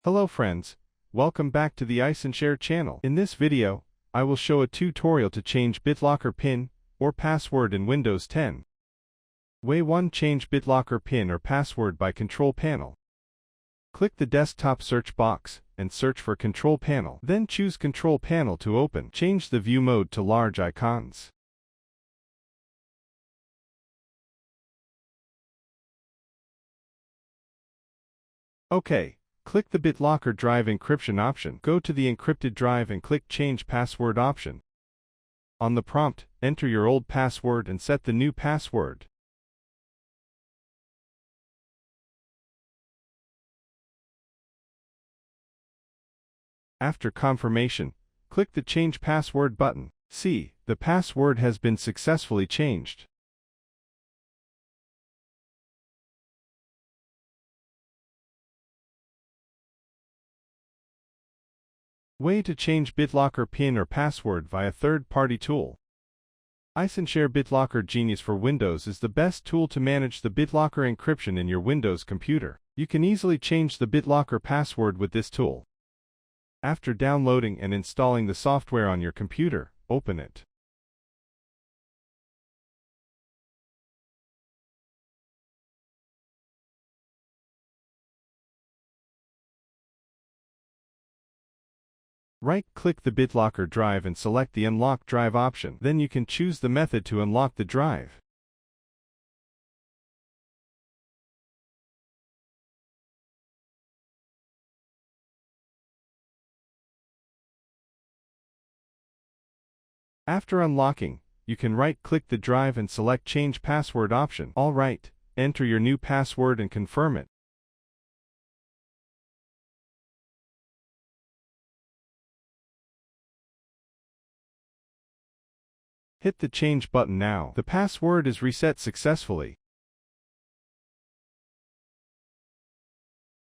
Hello friends, welcome back to the iSenshare channel. In this video, I will show a tutorial to change BitLocker PIN or password in Windows 10. Way 1. Change BitLocker PIN or password by Control Panel. Click the desktop search box and search for Control Panel. Then choose Control Panel to open. Change the view mode to large icons. OK. Click the BitLocker drive encryption option. Go to the encrypted drive and click Change Password option. On the prompt, enter your old password and set the new password. After confirmation, click the Change Password button. See, the password has been successfully changed. Way to change BitLocker PIN or password via third-party tool. iSenshare BitLocker Genius for Windows is the best tool to manage the BitLocker encryption in your Windows computer. You can easily change the BitLocker password with this tool. After downloading and installing the software on your computer, open it. Right-click the BitLocker drive and select the Unlock Drive option. Then you can choose the method to unlock the drive. After unlocking, you can right-click the drive and select Change Password option. All right, enter your new password and confirm it. Hit the Change button now. The password is reset successfully.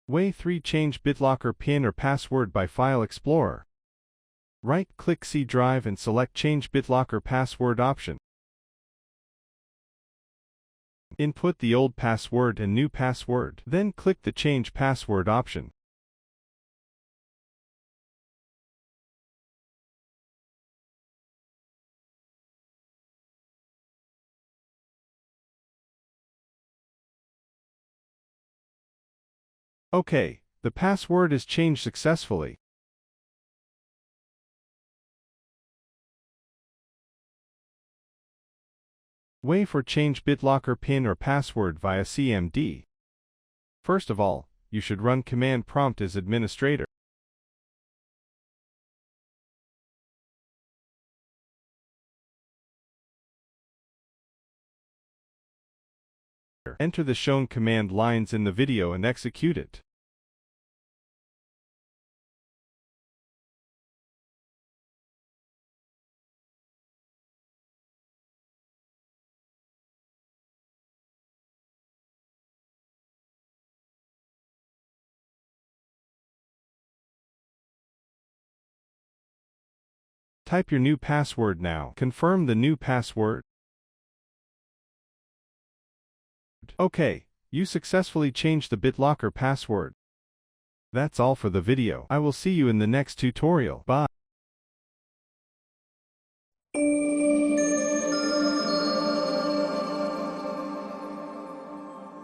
Way 3. Change BitLocker PIN or password by File Explorer. Right-click C drive and select Change BitLocker Password option. Input the old password and new password. Then click the Change Password option. OK, the password is changed successfully. Way 4. Change BitLocker PIN or password via CMD. First of all, you should run command prompt as administrator. Enter the shown command lines in the video and execute it. Type your new password now. Confirm the new password. OK, you successfully changed the BitLocker password. That's all for the video. I will see you in the next tutorial. Bye.